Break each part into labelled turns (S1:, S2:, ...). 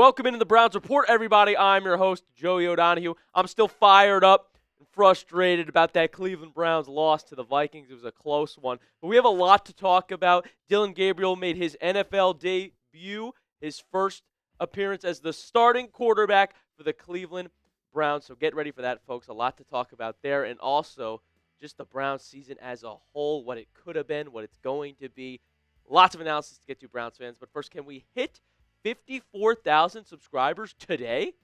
S1: Welcome into the Browns Report, everybody. I'm your host, Joey O'Donohue. I'm still fired up and frustrated about that Cleveland Browns loss to the Vikings. It was a close one. But we have a lot to talk about. Dillon Gabriel made his NFL debut, his first appearance as the starting quarterback for the Cleveland Browns. So get ready for that, folks. A lot to talk about there. And also just the Browns season as a whole, what it could have been, what it's going to be. Lots of analysis to get to, Browns fans. But first, can we hit 54,000 subscribers today?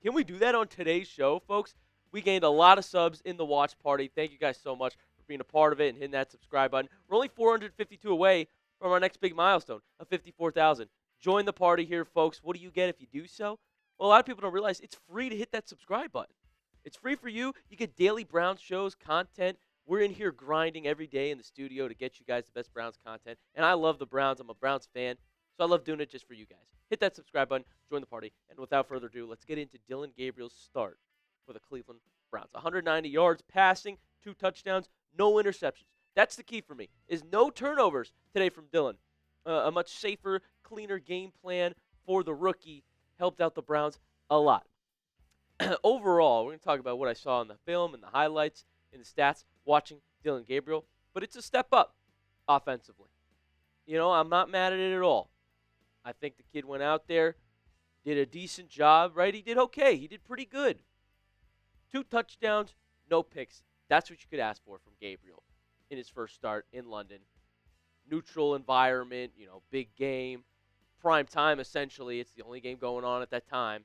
S1: Can we do that on today's show, folks? We gained a lot of subs in the watch party. Thank you guys so much for being a part of it and hitting that subscribe button. We're only 452 away from our next big milestone of 54,000. Join the party here, folks. What do you get if you do so? Well, a lot of people don't realize it's free to hit that subscribe button. It's free for you. You get daily Browns shows, content. We're in here grinding every day in the studio to get you guys the best Browns content. And I love the Browns. I'm a Browns fan, so I love doing it just for you guys. Hit that subscribe button, join the party, and without further ado, let's get into Dillon Gabriel's start for the Cleveland Browns. 190 yards passing, 2 touchdowns, no interceptions. That's the key for me, is no turnovers today from Dillon. A much safer, cleaner game plan for the rookie helped out the Browns a lot. Overall, we're going to talk about what I saw in the film and the highlights and the stats watching Dillon Gabriel, but it's a step up offensively. You know, I'm not mad at it at all. I think the kid went out there, did a decent job, right? He did okay. He did pretty good. 2 touchdowns, no picks. That's what you could ask for from Gabriel in his first start in London. Neutral environment, big game. Prime time, essentially. It's the only game going on at that time.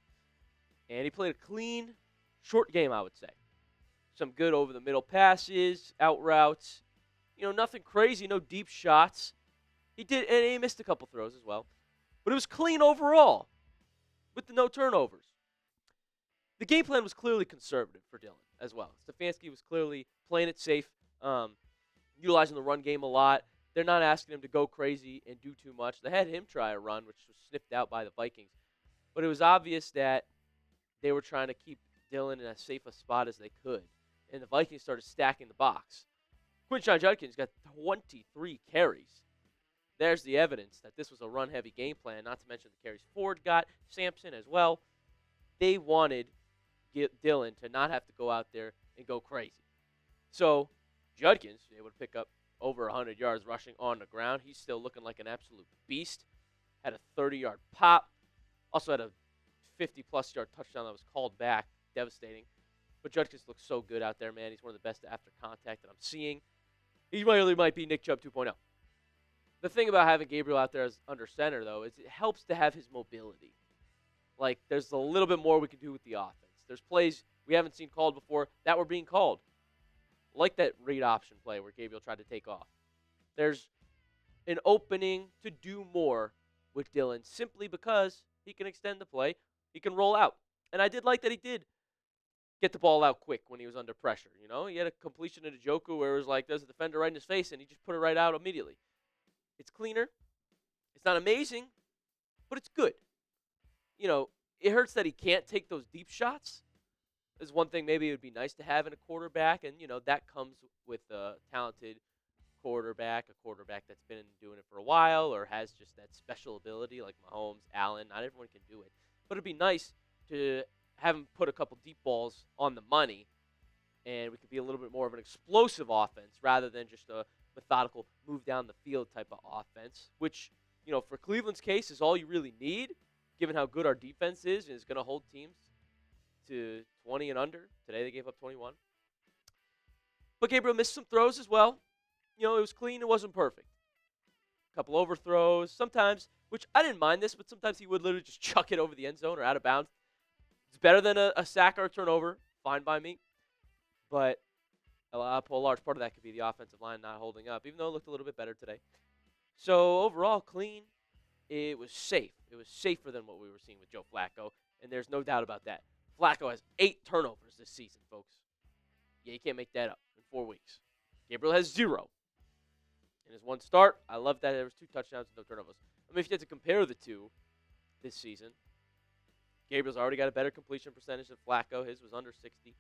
S1: And he played a clean, short game, I would say. Some good over-the-middle passes, out routes. Nothing crazy, no deep shots. He did, and he missed a couple throws as well. But it was clean overall with the no turnovers. The game plan was clearly conservative for Dillon as well. Stefanski was clearly playing it safe, utilizing the run game a lot. They're not asking him to go crazy and do too much. They had him try a run, which was sniffed out by the Vikings. But it was obvious that they were trying to keep Dillon in as safe a spot as they could. And the Vikings started stacking the box. Quinshon Judkins got 23 carries. There's the evidence that this was a run-heavy game plan, not to mention the carries Ford got, Sampson as well. They wanted Dillon to not have to go out there and go crazy. So Judkins was able to pick up over 100 yards rushing on the ground. He's still looking like an absolute beast. Had a 30-yard pop. Also had a 50-plus yard touchdown that was called back. Devastating. But Judkins looks so good out there, man. He's one of the best after contact that I'm seeing. He really might be Nick Chubb 2.0. The thing about having Gabriel out there as under center, though, is it helps to have his mobility. Like, there's a little bit more we can do with the offense. There's plays we haven't seen called before that were being called. Like that read option play where Gabriel tried to take off. There's an opening to do more with Dillon simply because he can extend the play. He can roll out. And I did like that he did get the ball out quick when he was under pressure. He had a completion to Njoku where it was like there's a defender right in his face, and he just put it right out immediately. It's cleaner. It's not amazing, but it's good. It hurts that he can't take those deep shots. There's one thing maybe it would be nice to have in a quarterback, and, that comes with a talented quarterback, a quarterback that's been doing it for a while or has just that special ability like Mahomes, Allen. Not everyone can do it. But it'd be nice to have him put a couple deep balls on the money, and we could be a little bit more of an explosive offense rather than just a methodical move down the field type of offense, which, for Cleveland's case is all you really need, given how good our defense is and is going to hold teams to 20 and under. Today they gave up 21. But Gabriel missed some throws as well. It was clean. It wasn't perfect. A couple overthrows sometimes, which I didn't mind this, but sometimes he would literally just chuck it over the end zone or out of bounds. It's better than a sack or a turnover. Fine by me. But a large part of that could be the offensive line not holding up, even though it looked a little bit better today. So overall, clean. It was safe. It was safer than what we were seeing with Joe Flacco, and there's no doubt about that. Flacco has 8 turnovers this season, folks. Yeah, you can't make that up in 4 weeks. Gabriel has 0. In his one start, I love that there was 2 touchdowns and no turnovers. I mean, if you had to compare the two this season, Gabriel's already got a better completion percentage than Flacco. His was under 60.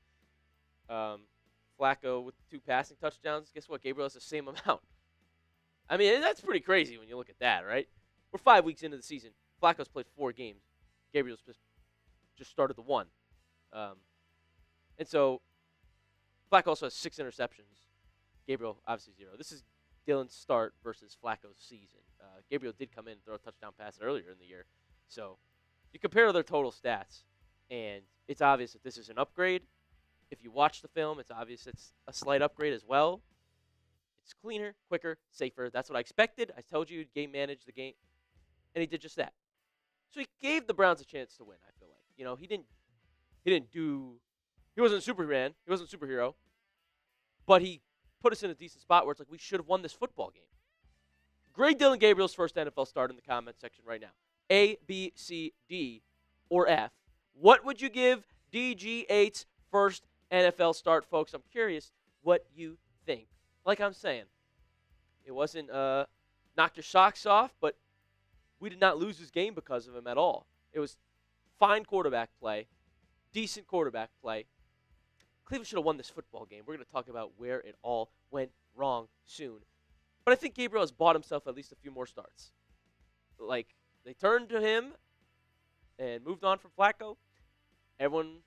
S1: Flacco with 2 passing touchdowns. Guess what? Gabriel has the same amount. I mean, that's pretty crazy when you look at that, right? We're 5 weeks into the season. Flacco's played 4 games. Gabriel's just started the one. And so Flacco also has 6 interceptions. Gabriel, obviously 0. This is Dillon's start versus Flacco's season. Gabriel did come in and throw a touchdown pass earlier in the year. So you compare their total stats, and it's obvious that this is an upgrade. If you watch the film, it's obvious it's a slight upgrade as well. It's cleaner, quicker, safer. That's what I expected. I told you he'd game manage the game, and he did just that. So he gave the Browns a chance to win, I feel like. He wasn't Superman. He wasn't a superhero. But he put us in a decent spot where it's like we should have won this football game. Grade Dillon Gabriel's first NFL start in the comment section right now. A, B, C, D, or F. What would you give DG8's first NFL start, folks? I'm curious what you think. Like I'm saying, it wasn't knock your socks off, but we did not lose this game because of him at all. It was fine quarterback play, decent quarterback play. Cleveland should have won this football game. We're going to talk about where it all went wrong soon. But I think Gabriel has bought himself at least a few more starts. Like, they turned to him and moved on from Flacco. Everyone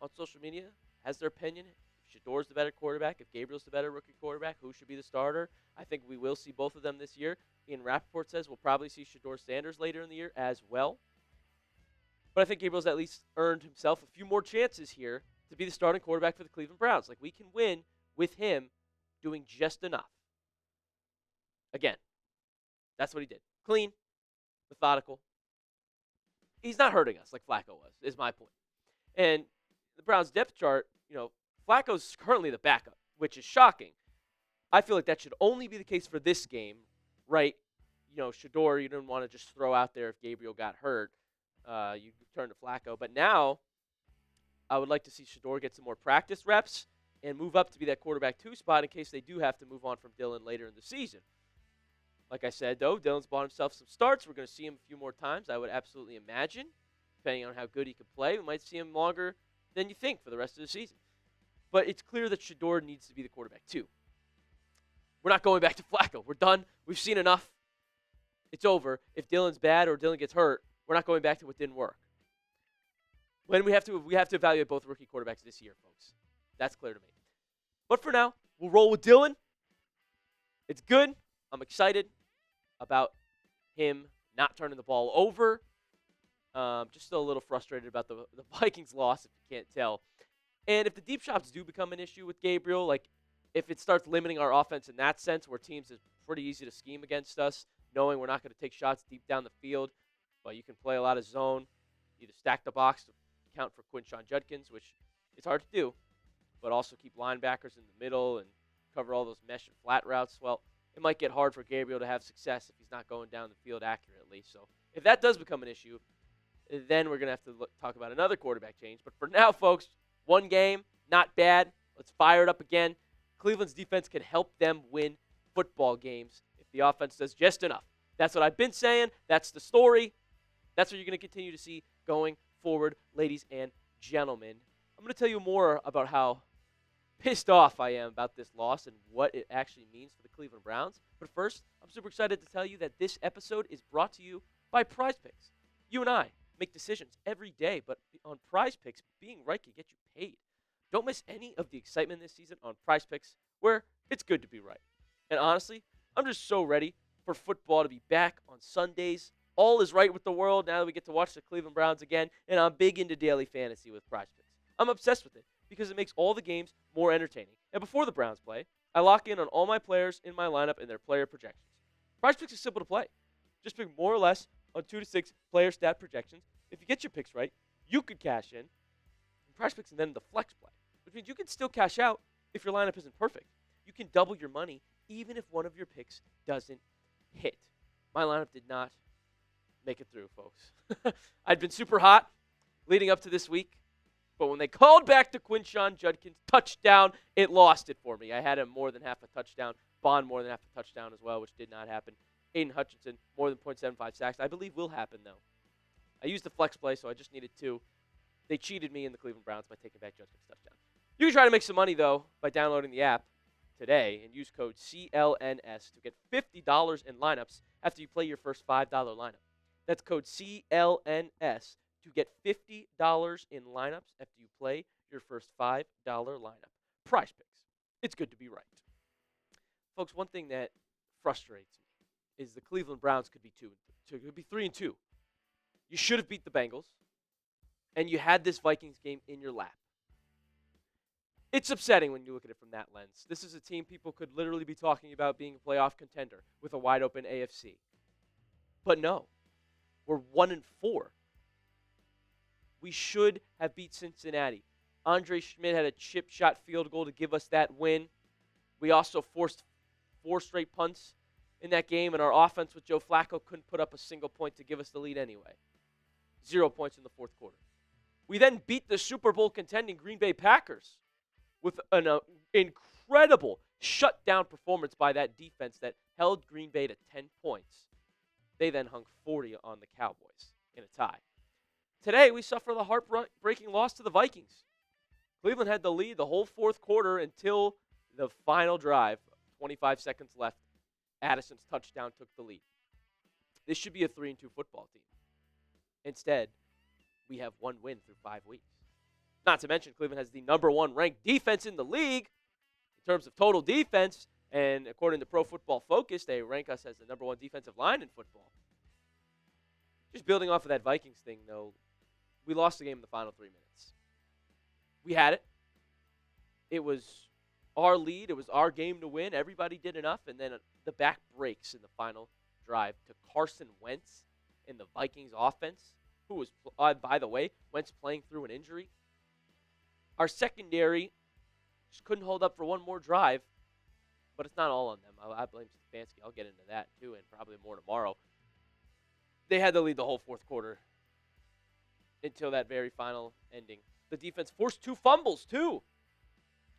S1: on social media has their opinion. If Shador's the better quarterback, if Gabriel's the better rookie quarterback, who should be the starter? I think we will see both of them this year. Ian Rappaport says we'll probably see Shador Sanders later in the year as well. But I think Gabriel's at least earned himself a few more chances here to be the starting quarterback for the Cleveland Browns. Like, we can win with him doing just enough. Again, that's what he did. Clean, methodical. He's not hurting us like Flacco was, is my point. And the Browns' depth chart, Flacco's currently the backup, which is shocking. I feel like that should only be the case for this game, right? Shador, you didn't want to just throw out there if Gabriel got hurt. You turn to Flacco. But now, I would like to see Shador get some more practice reps and move up to be that quarterback 2 spot in case they do have to move on from Dillon later in the season. Like I said, though, Dillon's bought himself some starts. We're going to see him a few more times, I would absolutely imagine. Depending on how good he can play, we might see him longer than you think for the rest of the season. But it's clear that Shador needs to be the quarterback, too. We're not going back to Flacco. We're done. We've seen enough. It's over. If Dillon's bad or Dillon gets hurt, we're not going back to what didn't work. When we have to evaluate both rookie quarterbacks this year, folks. That's clear to me. But for now, we'll roll with Dillon. It's good. I'm excited about him not turning the ball over. Just still a little frustrated about the Vikings loss, if you can't tell. And if the deep shots do become an issue with Gabriel, like if it starts limiting our offense in that sense where teams is pretty easy to scheme against us, knowing we're not going to take shots deep down the field, but you can play a lot of zone, either stack the box to count for Quinshon Judkins, which is hard to do, but also keep linebackers in the middle and cover all those mesh and flat routes. Well, it might get hard for Gabriel to have success if he's not going down the field accurately. So if that does become an issue, then we're going to have to talk about another quarterback change. But for now, folks, one game, not bad. Let's fire it up again. Cleveland's defense can help them win football games if the offense does just enough. That's what I've been saying. That's the story. That's what you're going to continue to see going forward, ladies and gentlemen. I'm going to tell you more about how pissed off I am about this loss and what it actually means for the Cleveland Browns. But first, I'm super excited to tell you that this episode is brought to you by Prize Picks. You and I make decisions every day, but on Prize Picks, being right can get you paid. Don't miss any of the excitement this season on Prize Picks, where it's good to be right. And honestly, I'm just so ready for football to be back on Sundays. All is right with the world now that we get to watch the Cleveland Browns again, and I'm big into daily fantasy with Prize Picks. I'm obsessed with it because it makes all the games more entertaining. And before the Browns play, I lock in on all my players in my lineup and their player projections. Prize Picks is simple to play. Just pick more or less on 2 to 6 player stat projections. If you get your picks right, you could cash in. Prize Picks and then the flex play, which means you can still cash out if your lineup isn't perfect. You can double your money even if one of your picks doesn't hit. My lineup did not make it through, folks. I'd been super hot leading up to this week, but when they called back to Quinshon Judkins touchdown, it lost it for me. I had him more than half a touchdown, Bond more than half a touchdown as well, which did not happen. Aiden Hutchinson, more than 0.75 sacks. I believe will happen, though. I used the flex play, so I just needed 2. They cheated me in the Cleveland Browns by taking back Judkins' touchdown. You can try to make some money, though, by downloading the app today and use code CLNS to get $50 in lineups after you play your first $5 lineup. That's code CLNS to get $50 in lineups after you play your first $5 lineup. Prize Picks. It's good to be right. Folks, one thing that frustrates me is the Cleveland Browns could be 2-2. Could be 3-2. You should have beat the Bengals, and you had this Vikings game in your lap. It's upsetting when you look at it from that lens. This is a team people could literally be talking about being a playoff contender with a wide open AFC. But no, we're 1-4. We should have beat Cincinnati. Andre Schmidt had a chip shot field goal to give us that win. We also forced 4 straight punts in that game, and our offense with Joe Flacco couldn't put up a single point to give us the lead anyway. 0 points in the fourth quarter. We then beat the Super Bowl contending Green Bay Packers with an incredible shutdown performance by that defense that held Green Bay to 10 points. They then hung 40 on the Cowboys in a tie. Today, we suffer the heartbreaking loss to the Vikings. Cleveland had the lead the whole fourth quarter until the final drive. 25 seconds left. Addison's touchdown took the lead. This should be a 3-2 football team. Instead, we have 1 win through 5 weeks. Not to mention, Cleveland has the number 1 ranked defense in the league in terms of total defense. And according to Pro Football Focus, they rank us as the number 1 defensive line in football. Just building off of that Vikings thing, though, we lost the game in the final 3 minutes. We had it. It was our lead. It was our game to win. Everybody did enough. And then the back breaks in the final drive to Carson Wentz in the Vikings offense, who was, by the way, Wentz playing through an injury. Our secondary just couldn't hold up for one more drive, but it's not all on them. I blame Stefanski. I'll get into that, too, and probably more tomorrow. They had to lead the whole fourth quarter until that very final ending. The defense forced 2 fumbles, too.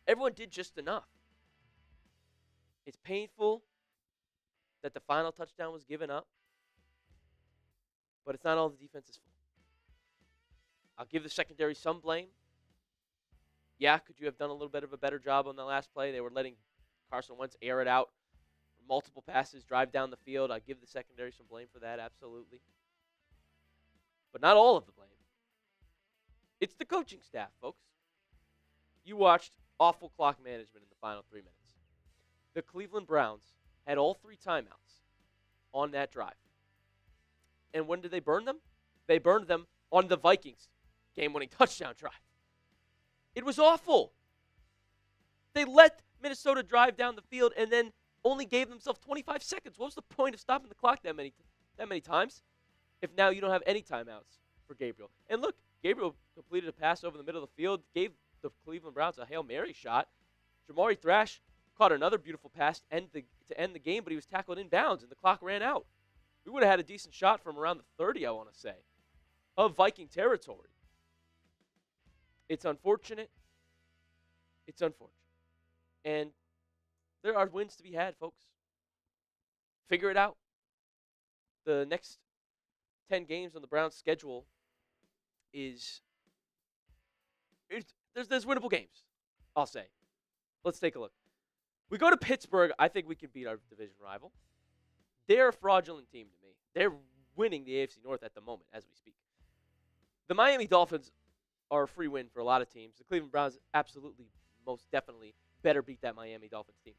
S1: Everyone did just enough. It's painful that the final touchdown was given up, but it's not all the defense's fault. I'll give the secondary some blame. Yeah, could you have done a little bit of a better job on the last play? They were letting Carson Wentz air it out. Multiple passes, drive down the field. I'll give the secondary some blame for that, absolutely. But not all of the blame. It's the coaching staff, folks. You watched awful clock management in the final 3 minutes. The Cleveland Browns had all 3 timeouts on that drive. And when did they burn them? They burned them on the Vikings game-winning touchdown drive. It was awful. They let Minnesota drive down the field and then only gave themselves 25 seconds. What was the point of stopping the clock that many times if now you don't have any timeouts for Gabriel? And look, Gabriel completed a pass over the middle of the field, gave the Cleveland Browns a Hail Mary shot. Jamari Thrash caught another beautiful pass to end the game, but he was tackled inbounds and the clock ran out. We would have had a decent shot from around the 30, I want to say, of Viking territory. It's unfortunate. It's unfortunate. And there are wins to be had, folks. Figure it out. The next 10 games on the Browns' schedule there's winnable games, I'll say. Let's take a look. We go to Pittsburgh. I think we can beat our division rival. They're a fraudulent team to me. They're winning the AFC North at the moment as we speak. The Miami Dolphins are a free win for a lot of teams. The Cleveland Browns absolutely, most definitely better beat that Miami Dolphins team.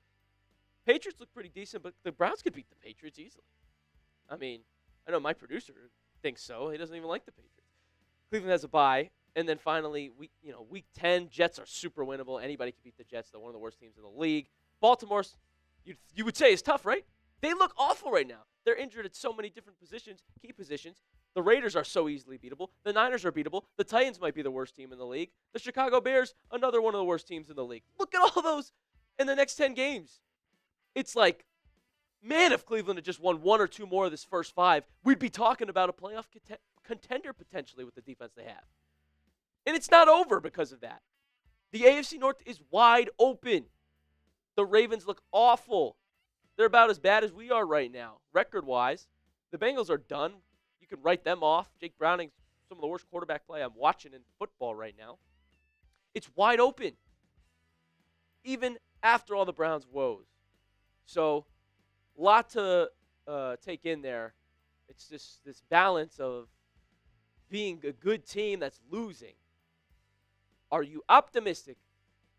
S1: Patriots look pretty decent, but the Browns could beat the Patriots easily. I mean, I know my producer thinks so. He doesn't even like the Patriots. Cleveland has a bye. And then finally, week 10, Jets are super winnable. Anybody can beat the Jets. They're one of the worst teams in the league. Baltimore's, you would say, is tough, right? They look awful right now. They're injured at so many different positions, key positions. The Raiders are so easily beatable. The Niners are beatable. The Titans might be the worst team in the league. The Chicago Bears, another one of the worst teams in the league. Look at all those in the next 10 games. It's like, man, if Cleveland had just won 1 or 2 more of this first 5, we'd be talking about a playoff contender potentially with the defense they have. And it's not over because of that. The AFC North is wide open. The Ravens look awful. They're about as bad as we are right now, record-wise. The Bengals are done. You can write them off. Jake Browning's some of the worst quarterback play I'm watching in football right now. It's wide open, even after all the Browns' woes. So, a lot to take in there. It's just this balance of being a good team that's losing. Are you optimistic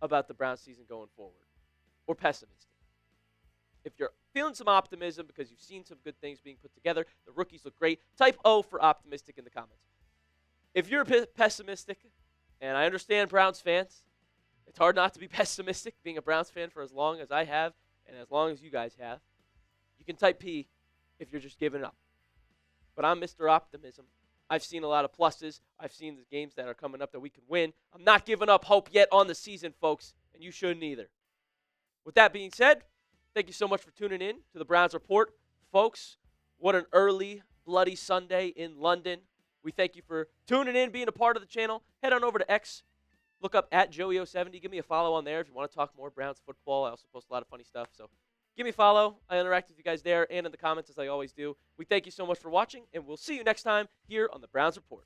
S1: about the Browns season going forward or pessimistic? If you're feeling some optimism because you've seen some good things being put together, the rookies look great, type O for optimistic in the comments. If you're pessimistic, and I understand Browns fans, it's hard not to be pessimistic being a Browns fan for as long as I have and as long as you guys have. You can type P if you're just giving up. But I'm Mr. Optimism. I've seen a lot of pluses. I've seen the games that are coming up that we can win. I'm not giving up hope yet on the season, folks, and you shouldn't either. With that being said, thank you so much for tuning in to the Browns Report. Folks, what an early, bloody Sunday in London. We thank you for tuning in, being a part of the channel. Head on over to X. Look up at Joey070. Give me a follow on there if you want to talk more Browns football. I also post a lot of funny stuff, so give me a follow. I interact with you guys there and in the comments as I always do. We thank you so much for watching, and we'll see you next time here on the Browns Report.